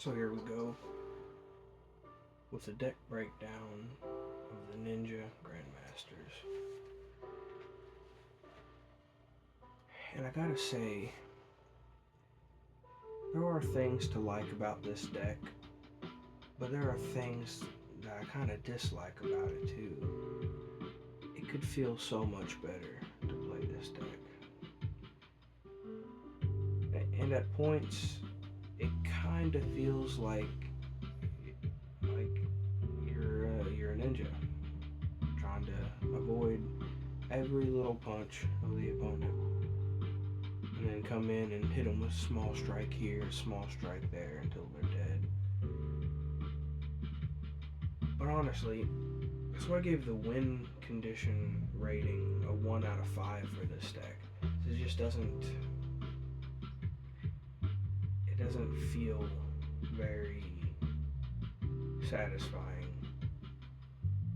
So here we go with the deck breakdown of the Ninja Grandmasters. And I gotta say, there are things to like about this deck, but there are things that I kind of dislike about it too. It could feel so much better to play this deck. And at points, it kind of feels like you're a ninja trying to avoid every little punch of the opponent, and then come in and hit them with small strike here, small strike there until they're dead. But honestly, so I gave the win condition rating a 1 out of 5 for this deck. It just doesn't feel very satisfying.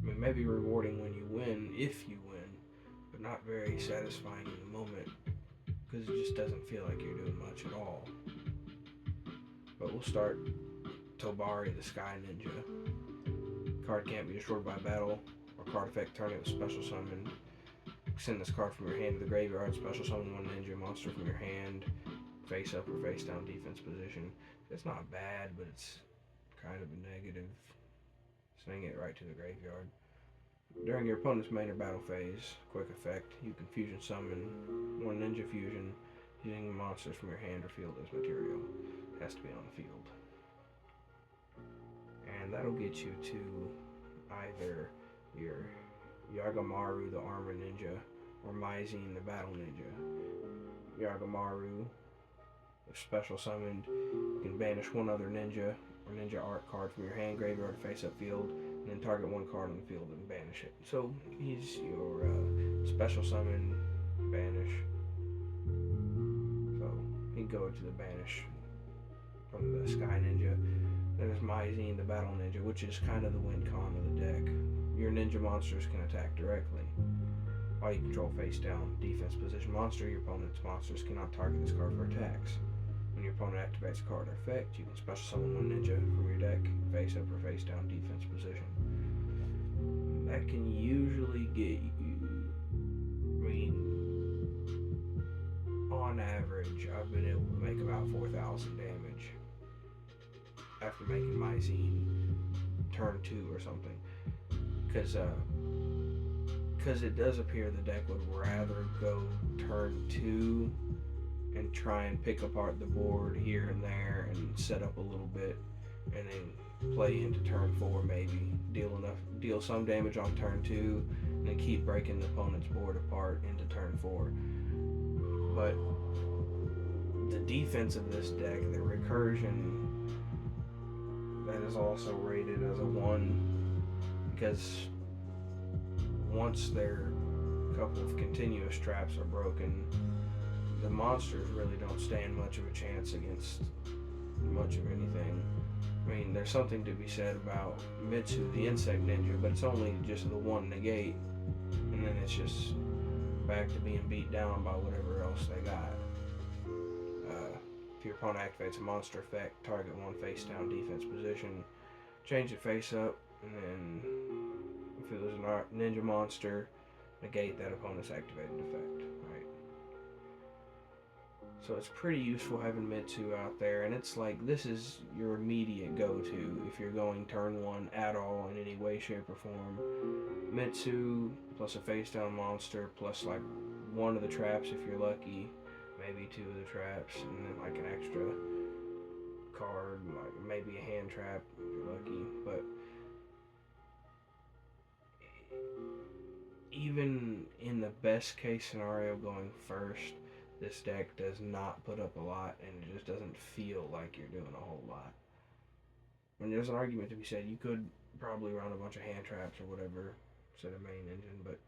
I mean, maybe rewarding when you win, if you win, but not very satisfying in the moment because it just doesn't feel like you're doing much at all. But we'll start Tobari, the Sky Ninja. Card can't be destroyed by battle or card effect. Turn it with special summon. Send this card from your hand to the graveyard. Special summon one ninja monster from your hand, face up or face down defense position. It's not bad, but it's kind of a negative. Sending it right to the graveyard. During your opponent's main or battle phase, quick effect, you can fusion summon one ninja fusion using monsters from your hand or field as material. It has to be on the field. And that'll get you to either your Yagamaru, the Armor Ninja, or Maizine, the Battle Ninja. Yagamaru, if special summoned, you can banish one other ninja or ninja art card from your hand, graveyard, face up field, and then target one card on the field and banish it. So he's your special summon, banish. So he can go to the banish from the Sky Ninja. There's Maizine, the Battle Ninja, which is kind of the win con of the deck. Your ninja monsters can attack directly. While you control face down, defense position monster, your opponent's monsters cannot target this card for attacks. When your opponent activates a card or effect, you can special summon one ninja from your deck, face up or face down defense position. That can usually get you, I mean, on average, I've been able to make about 4,000 damage after making Maizine turn 2 or something. Because it does appear the deck would rather go turn 2 and try and pick apart the board here and there and set up a little bit, and then play into turn 4 maybe, deal some damage on turn 2, and then keep breaking the opponent's board apart into turn 4. But the defense of this deck, the recursion, that is also rated as a 1, because once their couple of continuous traps are broken, the monsters really don't stand much of a chance against much of anything. I mean, there's something to be said about Mitsu, the insect ninja, but it's only just the one negate, and then it's just back to being beat down by whatever else they got. If your opponent activates a monster effect, target one face down defense position, change it face up, and then if it was a ninja monster, negate that opponent's activated effect. Right. So it's pretty useful having Mitsu out there, and it's like this is your immediate go-to if you're going turn 1 at all in any way, shape, or form. Mitsu plus a face-down monster plus like one of the traps if you're lucky, maybe 2 of the traps, and then like an extra card, like maybe a hand trap if you're lucky. But even in the best case scenario going first, this deck does not put up a lot, and it just doesn't feel like you're doing a whole lot. And there's an argument to be said, you could probably run a bunch of hand traps or whatever instead of main engine, but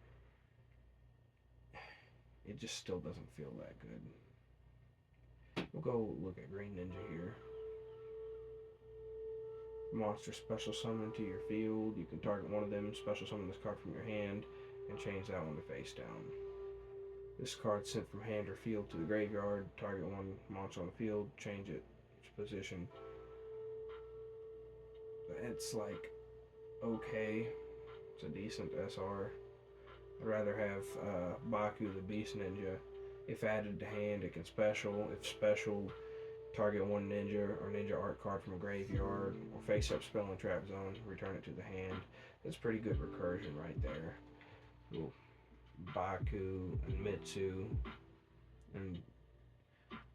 it just still doesn't feel that good. We'll go look at Green Ninja here. Monster special summon to your field. You can target one of them, special summon this card from your hand, and change that one to face down. This card sent from hand or field to the graveyard. Target one monster on the field, change its position. It's like okay. It's a decent SR. I'd rather have Baku the Beast Ninja. If added to hand, it can special. If special, target one ninja or ninja art card from a graveyard, or face up spell and trap zone, return it to the hand. That's pretty good recursion right there. Little Baku and Mitsu. And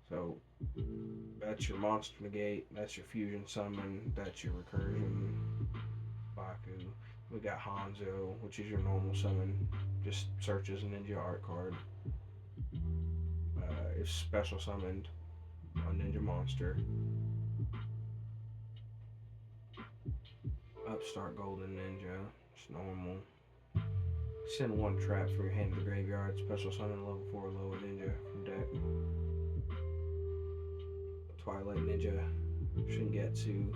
so that's your monster negate, that's your fusion summon, that's your recursion. Baku. We got Hanzo, which is your normal summon. Just searches a ninja art card. If special summoned, a ninja monster. Upstart Golden Ninja. It's normal. Send one trap from your hand to the graveyard. Special summon a level 4 lower ninja from deck. Twilight Ninja. Shingetsu.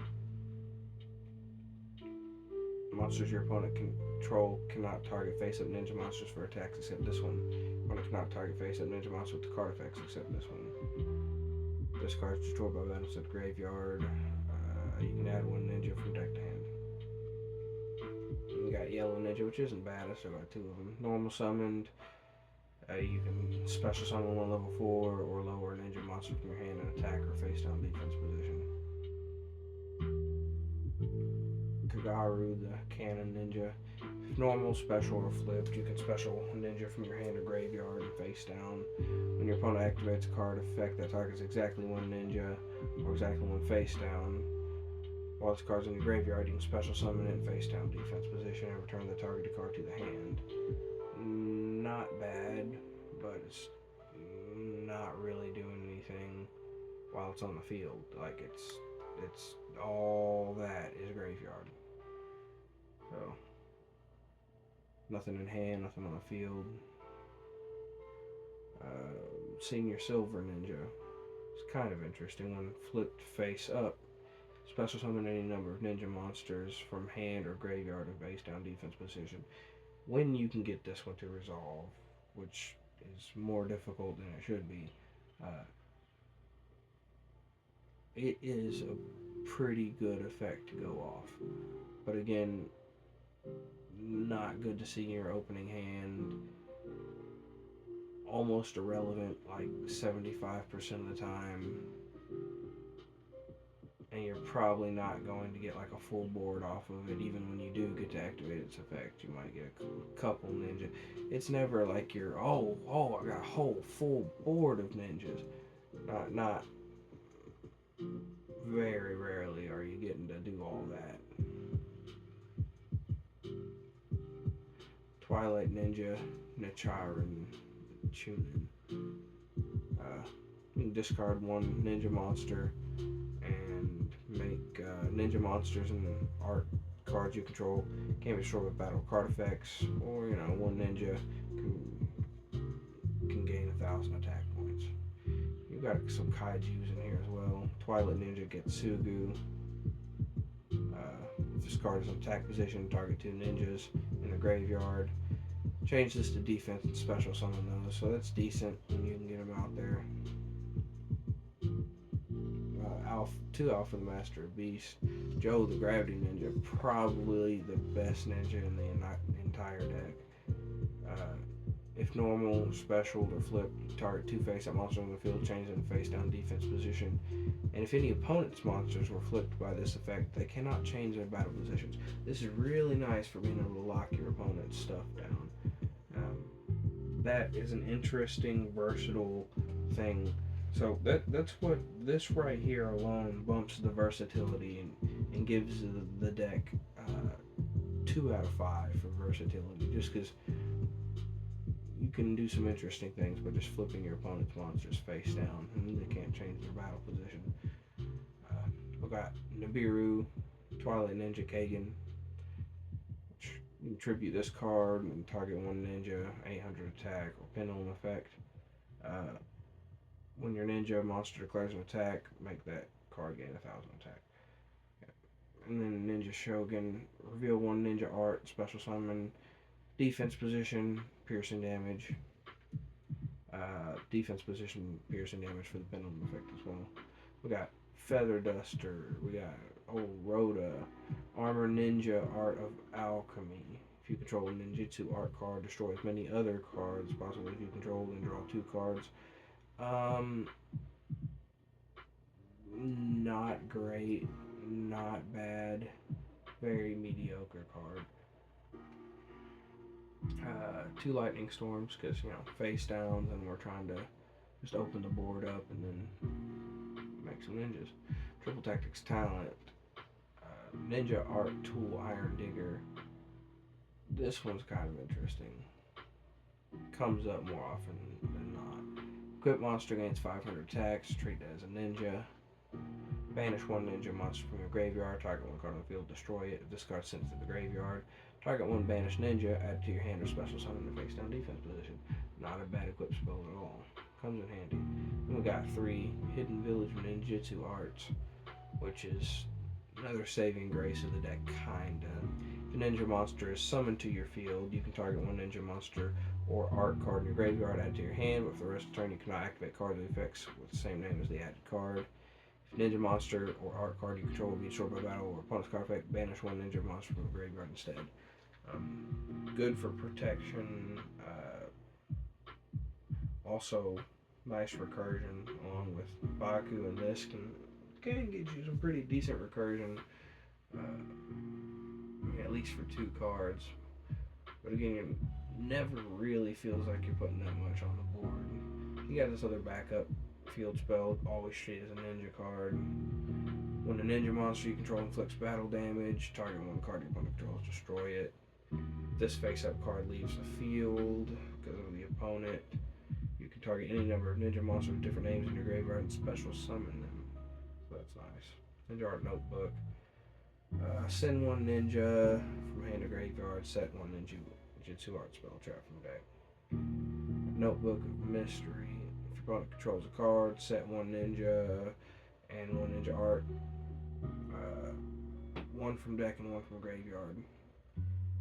Monsters your opponent control cannot target face-up ninja monsters for attacks except this one. Opponent cannot target face-up ninja monsters with the card effects except this one. This card is destroyed by battles at the graveyard. You can add one ninja from deck to hand. We got Yellow Ninja, which isn't bad. I still got two of them. Normal summoned. You can special summon one level 4 or lower ninja monster from your hand and attack or face down defense position. Kagaru, the Cannon Ninja. If normal, special, or flipped, you can special ninja from your hand or graveyard and face down. When your opponent activates a card effect that targets exactly one ninja or exactly one face down, while this card's in your graveyard, you can special summon it in face down defense position and return the targeted card to the hand. Not bad, but it's not really doing anything while it's on the field. Like it's all that is graveyard. So nothing in hand, nothing on the field. Senior Silver Ninja. It's kind of interesting. When flipped face up, special summon any number of ninja monsters from hand or graveyard in face down defense position. When you can get this one to resolve, which is more difficult than it should be, it is a pretty good effect to go off. But again, not good to see in your opening hand. Almost irrelevant, like 75% of the time. And you're probably not going to get like a full board off of it. Even when you do get to activate its effect, you might get a couple ninja. It's never like you're I got a whole full board of ninjas. Not very rarely are you getting to do all that. Twilight Ninja, Nichiren, Chunin. You can discard one ninja monster and make ninja monsters and art cards you control can be destroyed with battle card effects, or one ninja can gain 1,000 attack points. You got some kaijus in here as well. Twilight Ninja Getsugu. If this card is in attack position, target 2 ninjas in the graveyard. Change this to defense and special summon those, so that's decent when you can get them out there. Two Alpha the Master of Beast. Joe the Gravity Ninja, probably the best ninja in the entire deck. If normal, special, or flipped, target 2 face-up monsters on the field, change them to face-down defense position. And if any opponent's monsters were flipped by this effect, they cannot change their battle positions. This is really nice for being able to lock your opponent's stuff down. That is an interesting, versatile thing. So that's what this right here alone bumps the versatility and gives the deck 2 out of 5 for versatility, just because you can do some interesting things by just flipping your opponent's monsters face down, and they can't change their battle position. We've got Nibiru, Twilight Ninja Kagan. You can tribute this card and target one ninja, 800 attack, or pendulum effect. When your ninja monster declares an attack, make that card gain 1,000 attack. And then Ninja Shogun, reveal one ninja art, special summon, defense position, piercing damage. Defense position, piercing damage for the pendulum effect as well. We got Feather Duster, we got Rhoda, Armor Ninja, Art of Alchemy. If you control a ninjutsu art card, destroy as many other cards possibly if you control, and draw 2 cards. Not great, not bad, very mediocre card. 2 lightning storms because face downs, and we're trying to just open the board up and then make some ninjas. Triple tactics talent, ninja art tool, iron digger. This one's kind of interesting. Comes up more often than not. Equip monster gains 500 attacks. Treat it as a ninja. Banish 1 ninja monster from your graveyard. Target 1 card on the field. Destroy it. If this card sent to the graveyard. Target 1 banished ninja. Add to your hand or special summon the face down defense position. Not a bad equip spell at all. Comes in handy. Then we got 3 Hidden Village Ninjutsu Arts, which is another saving grace of the deck, kinda. If a ninja monster is summoned to your field, you can target 1 ninja monster or art card in your graveyard, add to your hand, but for the rest of the turn you cannot activate cards with effects with the same name as the added card. If a ninja monster or art card you control will be destroyed by battle or opponent's card effect, banish 1 ninja monster from the graveyard instead. Good for protection. Also, nice recursion along with Baku, and this can get you some pretty decent recursion. At least for 2 cards. But again, it never really feels like you're putting that much on the board. You got this other backup field spell, always treat as a ninja card. When a ninja monster you control inflicts battle damage, target 1 card your opponent controls, destroy it. This face-up card leaves the field because of the opponent. You can target any number of ninja monsters with different names in your graveyard and special summon them. So that's nice. Ninja Art Notebook. Send 1 ninja from hand to graveyard, set 1 ninjutsu art spell trap from deck. Notebook of Mystery. If your opponent controls a card, set 1 ninja and 1 ninja art. 1 from deck and 1 from graveyard.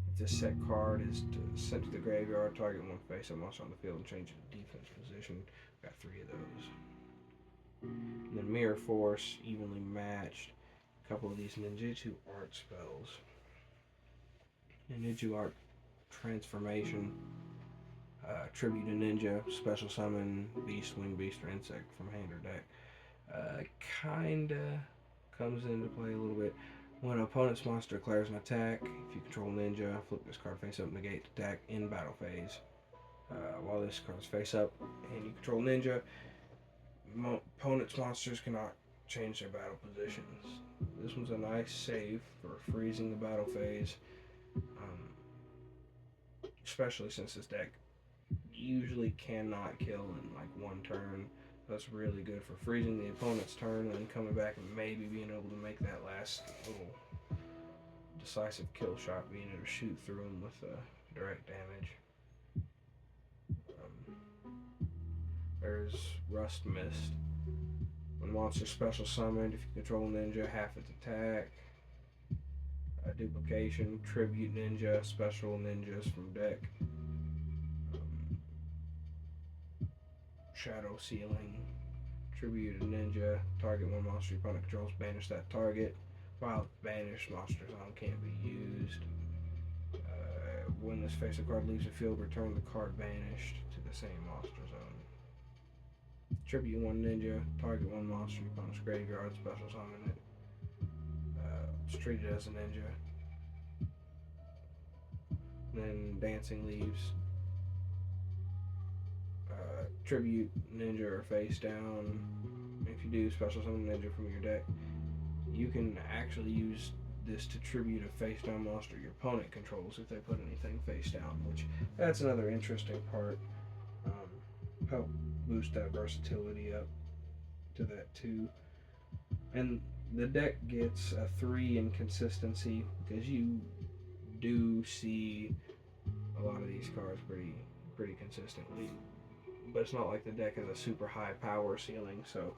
If this set card is sent to the graveyard, target 1 face-up monster on the field and change it to defense position. Got 3 of those. And then Mirror Force, evenly matched. A couple of these ninjutsu art spells. Ninjutsu art transformation. Tribute a ninja, special summon beast, wing beast, or insect from hand or deck. Kinda comes into play a little bit. When an opponent's monster declares an attack, if you control ninja, flip this card face up, negate the attack in battle phase. While this card's face up and you control ninja, opponent's monsters cannot change their battle positions. This one's a nice save for freezing the battle phase, especially since this deck usually cannot kill in like 1 turn. That's really good for freezing the opponent's turn and then coming back and maybe being able to make that last little decisive kill shot, being able to shoot through them with direct damage. There's Rust Mist. When monster special summoned, if you control ninja, half its attack. Duplication, tribute ninja, special ninjas from deck. Shadow Ceiling, tribute a ninja, target 1 monster your opponent controls, banish that target. While banished, monster zone can't be used. When this face-up card leaves the field, return the card banished to the same monster zone. Tribute 1 ninja, target 1 monster your opponent's graveyard, special summon it. It's treated as a ninja. Then Dancing Leaves. Tribute ninja or face down. If you do special summon ninja from your deck, you can actually use this to tribute a face down monster your opponent controls if they put anything face down, which that's another interesting part. Help boost that versatility up to that too. And the deck gets a 3 in consistency because you do see a lot of these cards pretty consistently. But it's not like the deck has a super high power ceiling, so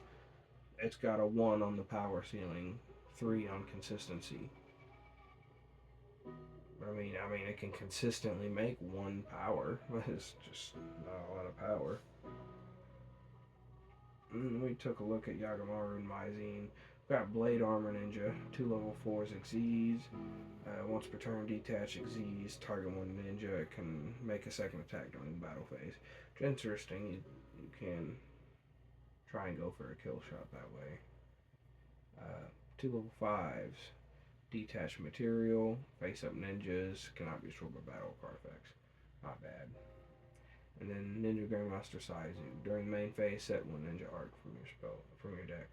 it's got a 1 on the power ceiling, 3 on consistency. I mean, it can consistently make 1 power, but it's just not a lot of power. And we took a look at Yagamaru and Maizine. Got Blade Armor Ninja, 2 level 4s Xyz. Once per turn, detach Xyz, target one ninja. It can make a second attack during the battle phase. It's interesting. You can try and go for a kill shot that way. 2 level 5s, detach material, face up ninjas, cannot be destroyed by battle card effects. Not bad. And then Ninja Grandmaster Saizu. During the main phase, set one ninja arc from your deck.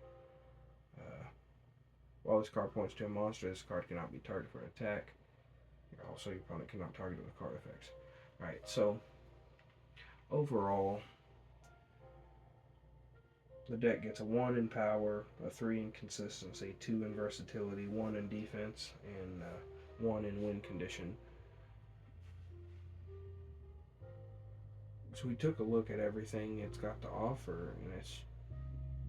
While this card points to a monster, this card cannot be targeted for an attack. Also, your opponent cannot target it with card effects. Alright, so overall, the deck gets a 1 in power, a 3 in consistency, 2 in versatility, 1 in defense, and 1 in win condition. So we took a look at everything it's got to offer, and it's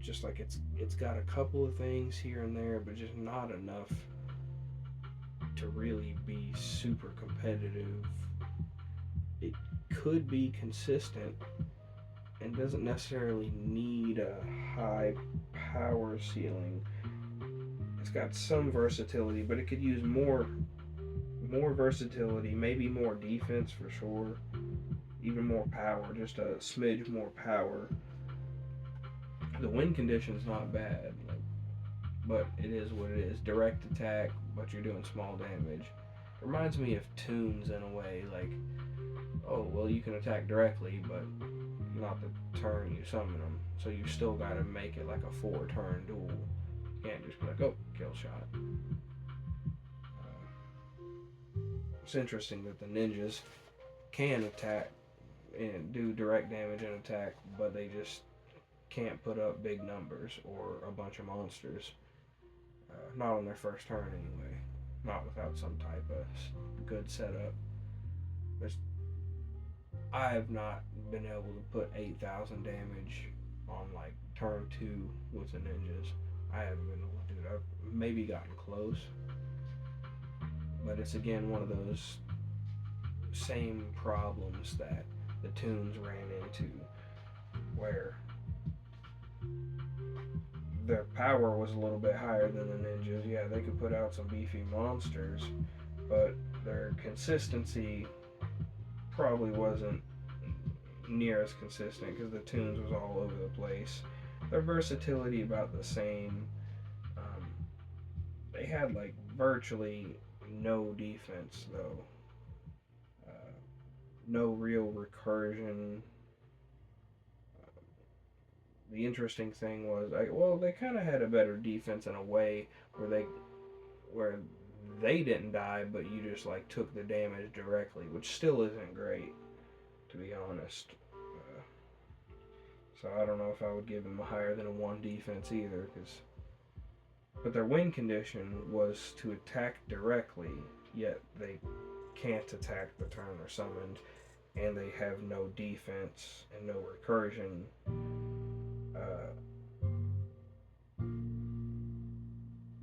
just like it's got a couple of things here and there, but just not enough to really be super competitive. It could be consistent and doesn't necessarily need a high power ceiling. It's got some versatility, but it could use more versatility, maybe more defense for sure, even more power, just a smidge more power. The win condition's not bad, but it is what it is. Direct attack, but you're doing small damage. It reminds me of Toons in a way, like, oh, well, you can attack directly, but not the turn you summon them. So you still gotta make it like a 4-turn duel. You can't just be like, oh, kill shot. It's interesting that the ninjas can attack and do direct damage and attack, but they just can't put up big numbers or a bunch of monsters. Not on their first turn anyway. Not without some type of good setup. I have not been able to put 8,000 damage on like turn 2 with the ninjas. I haven't been able to do it. I've maybe gotten close. But it's again one of those same problems that the Toons ran into, where their power was a little bit higher than the ninjas. Yeah, they could put out some beefy monsters, but their consistency probably wasn't near as consistent because the Toons was all over the place. Their versatility about the same. They had like virtually no defense though. No real recursion. The interesting thing was, they kind of had a better defense in a way where they didn't die, but you just like took the damage directly, which still isn't great, to be honest. So I don't know if I would give them a higher than a 1 defense either, but their win condition was to attack directly, yet they can't attack the turn they're summoned, and they have no defense and no recursion.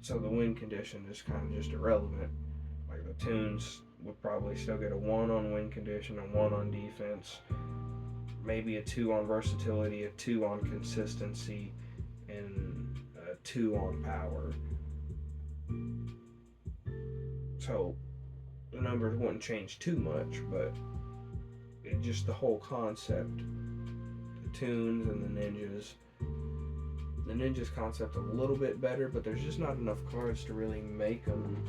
So the win condition is kind of just irrelevant. Like the Toons would probably still get a 1 on win condition, a 1 on defense, maybe a 2 on versatility, a 2 on consistency, and a 2 on power. So the numbers wouldn't change too much, but just the whole concept, the Toons and the ninjas. The ninjas concept a little bit better, but there's just not enough cards to really make them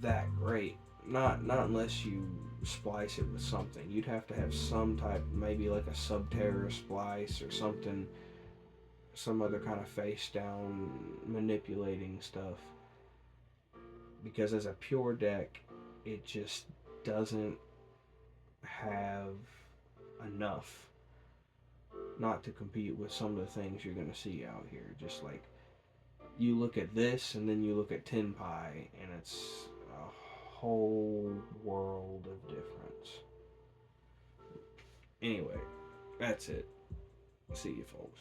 that great. Not unless you splice it with something. You'd have to have some type, maybe like a Subterra splice or something, some other kind of face down manipulating stuff. Because as a pure deck, it just doesn't have enough not to compete with some of the things you're going to see out here. Just like you look at this and then you look at Tenpai, and it's a whole world of difference. Anyway, that's it. See you folks.